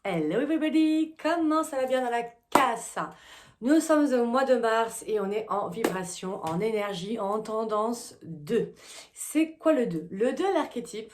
Hello everybody, comment ça va bien dans la casse? Nous sommes au mois de mars et on est en vibration, en énergie, en tendance 2. C'est quoi le 2? Le 2, l'archétype,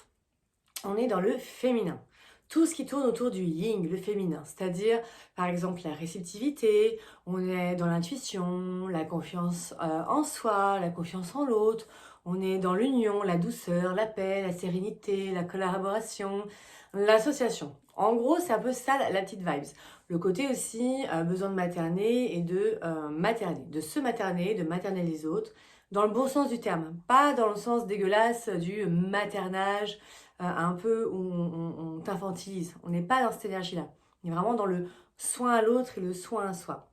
on est dans le féminin. Tout ce qui tourne autour du yin, le féminin, c'est-à-dire par exemple la réceptivité, on est dans l'intuition, la confiance en soi, la confiance en l'autre, on est dans l'union, la douceur, la paix, la sérénité, la collaboration, l'association. En gros, c'est un peu ça la petite vibes. Le côté aussi besoin de materner et de materner, de se materner, de materner les autres, dans le bon sens du terme, pas dans le sens dégueulasse du maternage, un peu où on t'infantilise. On n'est pas dans cette énergie-là. On est vraiment dans le soin à l'autre et le soin à soi.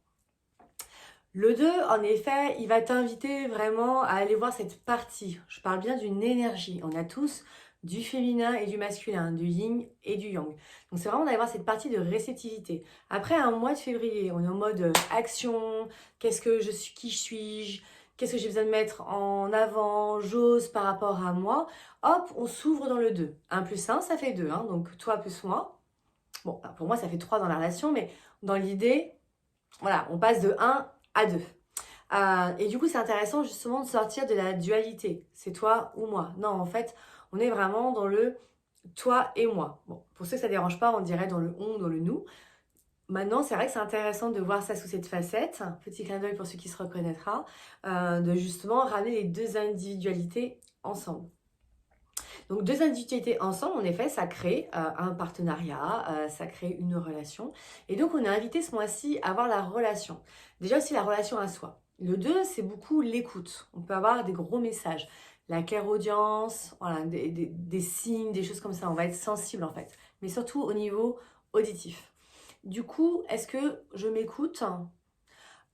Le 2, en effet, il va t'inviter vraiment à aller voir cette partie. Je parle bien d'une énergie. On a tous du féminin et du masculin, du yin et du yang. Donc c'est vraiment d'aller voir cette partie de réceptivité. Après un mois de février, on est en mode action, qu'est-ce que je suis, qui suis-je, qu'est-ce que j'ai besoin de mettre en avant, j'ose par rapport à moi. Hop, on s'ouvre dans le 2. 1 plus 1, ça fait 2, hein, donc toi plus moi. Bon, pour moi, ça fait 3 dans la relation, mais dans l'idée, voilà, on passe de 1 à 2. Et du coup, c'est intéressant justement de sortir de la dualité. C'est toi ou moi. Non, en fait, on est vraiment dans le toi et moi. Bon, pour ceux que ça ne dérange pas, on dirait dans le on, dans le nous. Maintenant, c'est vrai que c'est intéressant de voir ça sous cette facette. Petit clin d'œil pour ceux qui se reconnaîtra. De justement ramener les deux individualités ensemble. Donc deux individualités ensemble, en effet, ça crée un partenariat, ça crée une relation. Et donc on est invité ce mois-ci à avoir la relation. Déjà aussi la relation à soi. Le 2, c'est beaucoup l'écoute. On peut avoir des gros messages. La clairaudience, voilà, des signes, des choses comme ça. On va être sensible en fait. Mais surtout au niveau auditif. Du coup, est-ce que je m'écoute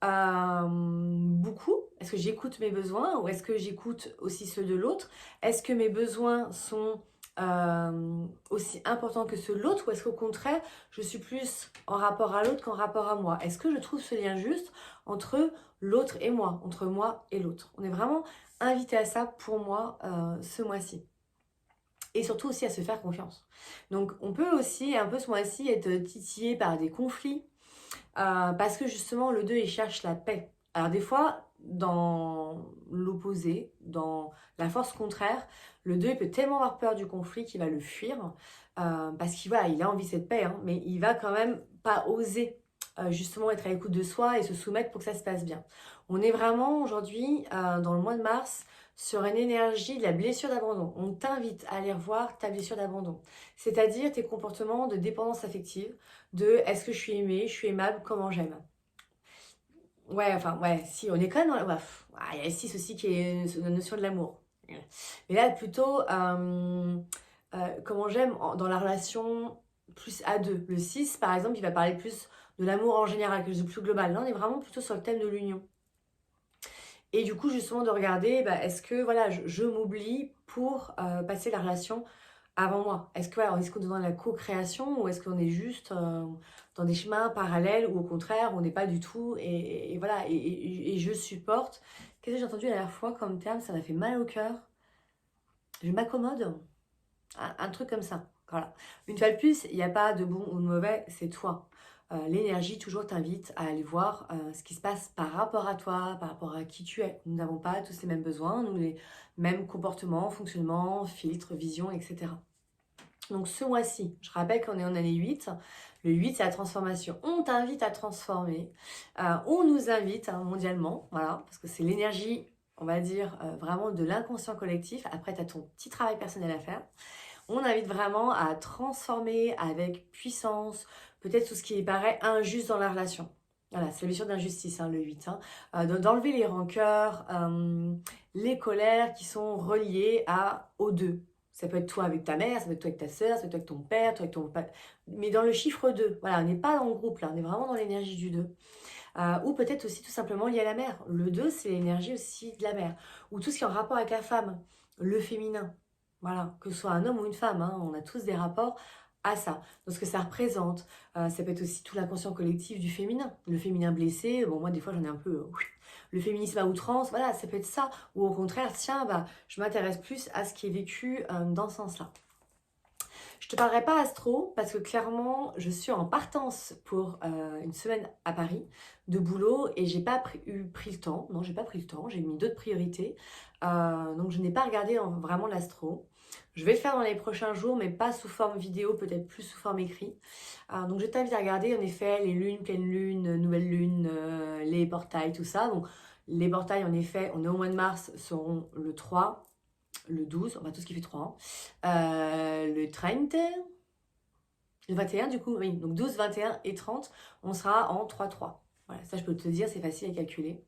beaucoup? Est-ce que j'écoute mes besoins ou est-ce que j'écoute aussi ceux de l'autre? Est-ce que mes besoins sont aussi importants que ceux de l'autre ou est-ce qu'au contraire, je suis plus en rapport à l'autre qu'en rapport à moi? Est-ce que je trouve ce lien juste entre l'autre et moi, entre moi et l'autre? On est vraiment invité à ça pour moi ce mois-ci. Et surtout aussi à se faire confiance. Donc on peut aussi un peu ce mois-ci être titillé par des conflits, parce que justement, le 2 il cherche la paix. Alors des fois, dans l'opposé, dans la force contraire, le 2 il peut tellement avoir peur du conflit qu'il va le fuir, parce qu'il voilà, il a envie de cette paix, hein, mais il va quand même pas oser justement être à l'écoute de soi et se soumettre pour que ça se passe bien. On est vraiment aujourd'hui, dans le mois de mars, sur une énergie de la blessure d'abandon. On t'invite à aller revoir ta blessure d'abandon, c'est-à-dire tes comportements de dépendance affective, de est-ce que je suis aimée, je suis aimable, comment j'aime. Ouais, enfin, ouais, si, on est quand même dans ouais, il y a le 6 aussi qui est la notion de l'amour. Mais là, plutôt, comment j'aime dans la relation plus à deux. Le 6 par exemple, il va parler plus de l'amour en général, quelque chose de plus global. Là, on est vraiment plutôt sur le thème de l'union. Et du coup, justement, de regarder, bah, est-ce que voilà, je m'oublie pour passer la relation avant moi? Est-ce que voilà, est-ce qu'on est dans la co-création ou est-ce qu'on est juste dans des chemins parallèles ou au contraire, on n'est pas du tout et voilà, et je supporte. Qu'est-ce que j'ai entendu la dernière fois comme terme? Ça m'a fait mal au cœur. Je m'accommode. Un truc comme ça. Voilà. Une fois de plus, il n'y a pas de bon ou de mauvais, c'est toi. L'énergie toujours t'invite à aller voir ce qui se passe par rapport à toi, par rapport à qui tu es. Nous n'avons pas tous les mêmes besoins, nous les mêmes comportements, fonctionnements, filtres, visions, etc. Donc ce mois-ci, je rappelle qu'on est en année 8. Le 8, c'est la transformation. On t'invite à transformer. On nous invite hein, mondialement, voilà, parce que c'est l'énergie, on va dire, vraiment de l'inconscient collectif. Après, tu as ton petit travail personnel à faire. On invite vraiment à transformer avec puissance, peut-être tout ce qui paraît injuste dans la relation. Voilà, c'est la mission d'injustice, hein, le 8. Hein. D'enlever les rancœurs, les colères qui sont reliées aux deux. Ça peut être toi avec ta mère, ça peut être toi avec ta soeur, ça peut être toi avec ton père, toi avec ton père. Mais dans le chiffre 2, voilà, on n'est pas dans le groupe là, on est vraiment dans l'énergie du 2. Ou peut-être aussi tout simplement lié à la mère. Le 2, c'est l'énergie aussi de la mère. Ou tout ce qui est en rapport avec la femme, le féminin. Voilà, que ce soit un homme ou une femme, hein, on a tous des rapports à ça. Donc ce que ça représente, ça peut être aussi tout l'inconscient collectif du féminin. Le féminin blessé, bon moi des fois j'en ai un peu... le féminisme à outrance, voilà, ça peut être ça. Ou au contraire, tiens, bah, je m'intéresse plus à ce qui est vécu dans ce sens-là. Je te parlerai pas astro parce que clairement, je suis en partance pour une semaine à Paris de boulot et j'ai pas pris le temps. Non, j'ai pas pris le temps, j'ai mis d'autres priorités. Donc je n'ai pas regardé vraiment l'astro. Je vais le faire dans les prochains jours, mais pas sous forme vidéo, peut-être plus sous forme écrit. Donc je t'invite à regarder en effet les lunes, pleine lune, nouvelle lune, les portails, tout ça. Donc les portails, en effet, on est au mois de mars, seront le 3, le 12, enfin tout ce qui fait 3 ans, le 30, le 21 du coup, oui, donc 12, 21 et 30, on sera en 3-3. Voilà, ça je peux te dire, c'est facile à calculer.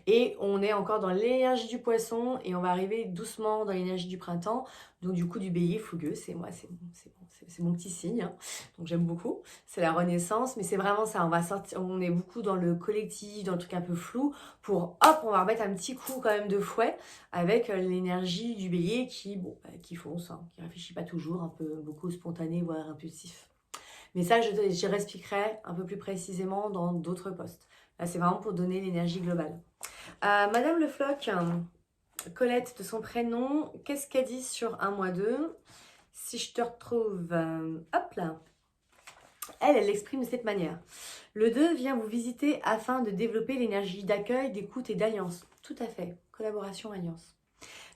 Et on est encore dans l'énergie du poisson et on va arriver doucement dans l'énergie du printemps. Donc du coup du bélier fougueux, c'est moi, c'est mon petit signe. Hein. Donc j'aime beaucoup. C'est la renaissance, mais c'est vraiment ça. On va sortir, on est beaucoup dans le collectif, dans le truc un peu flou. Pour hop, on va remettre un petit coup quand même de fouet avec l'énergie du bélier qui fonce, hein, qui réfléchit pas toujours, un peu beaucoup spontané, voire impulsif. Mais ça, je réexpliquerai un peu plus précisément dans d'autres posts. Là, c'est vraiment pour donner l'énergie globale. Madame Le Floch, Colette de son prénom, qu'est-ce qu'elle dit sur un mois 2? Si je te retrouve, hop là. Elle l'exprime de cette manière. Le 2 vient vous visiter afin de développer l'énergie d'accueil, d'écoute et d'alliance. Tout à fait. Collaboration, alliance.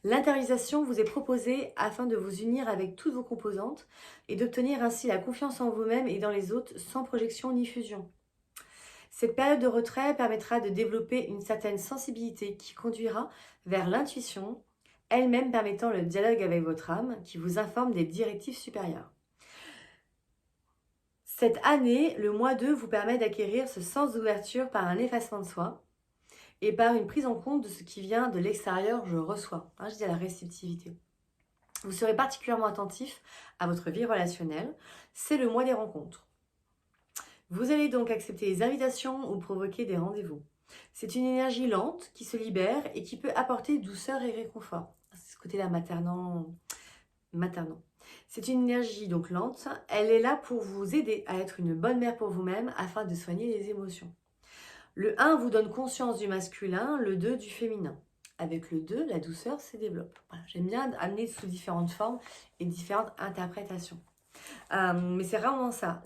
L'intériorisation vous est proposée afin de vous unir avec toutes vos composantes et d'obtenir ainsi la confiance en vous-même et dans les autres sans projection ni fusion. Cette période de retrait permettra de développer une certaine sensibilité qui conduira vers l'intuition, elle-même permettant le dialogue avec votre âme qui vous informe des directives supérieures. Cette année, le mois 2 vous permet d'acquérir ce sens d'ouverture par un effacement de soi et par une prise en compte de ce qui vient de l'extérieur, je reçois. Je dis à la réceptivité. Vous serez particulièrement attentif à votre vie relationnelle. C'est le mois des rencontres. Vous allez donc accepter les invitations ou provoquer des rendez-vous. C'est une énergie lente qui se libère et qui peut apporter douceur et réconfort. C'est ce côté-là maternant. C'est une énergie donc lente. Elle est là pour vous aider à être une bonne mère pour vous-même afin de soigner les émotions. Le 1 vous donne conscience du masculin, le 2 du féminin. Avec le 2, la douceur se développe. Voilà, j'aime bien amener sous différentes formes et différentes interprétations. Mais c'est vraiment ça,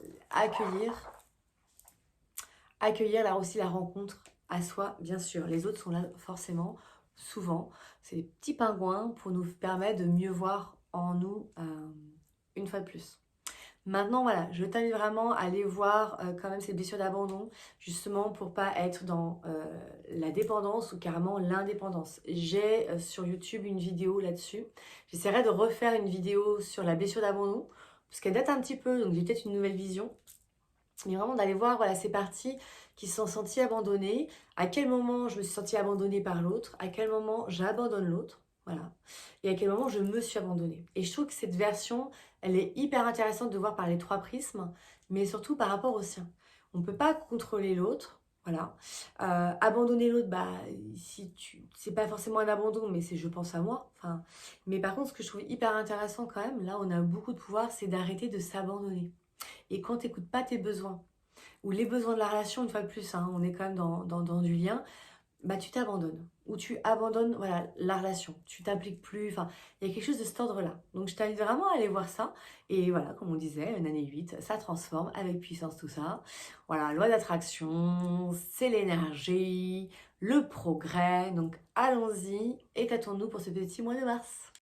accueillir là aussi la rencontre à soi, bien sûr. Les autres sont là forcément, souvent. C'est des petits pingouins pour nous permettre de mieux voir en nous une fois de plus. Maintenant, voilà, je t'invite vraiment à aller voir quand même ces blessures d'abandon, justement pour pas être dans la dépendance ou carrément l'indépendance. J'ai sur YouTube une vidéo là-dessus. J'essaierai de refaire une vidéo sur la blessure d'abandon, parce qu'elle date un petit peu, donc j'ai peut-être une nouvelle vision. Mais vraiment d'aller voir voilà, ces parties qui se sont senties abandonnées, à quel moment je me suis sentie abandonnée par l'autre, à quel moment j'abandonne l'autre, voilà, et à quel moment je me suis abandonnée. Et je trouve que cette version, elle est hyper intéressante de voir par les 3 prismes, mais surtout par rapport au sien. On ne peut pas contrôler l'autre, voilà. Abandonner l'autre, c'est pas forcément un abandon, mais c'est je pense à moi. Enfin, mais par contre, ce que je trouve hyper intéressant quand même, là on a beaucoup de pouvoir, c'est d'arrêter de s'abandonner. Et quand tu n'écoutes pas tes besoins, ou les besoins de la relation, une fois de plus, on est quand même dans du lien, tu t'abandonnes. Ou tu abandonnes voilà, la relation. Tu t'impliques plus. Enfin, il y a quelque chose de cet ordre-là. Donc, je t'invite vraiment à aller voir ça. Et voilà, comme on disait, une année 8, ça transforme avec puissance tout ça. Voilà, loi d'attraction, c'est l'énergie, le progrès. Donc, allons-y et tâtons-nous pour ce petit mois de mars.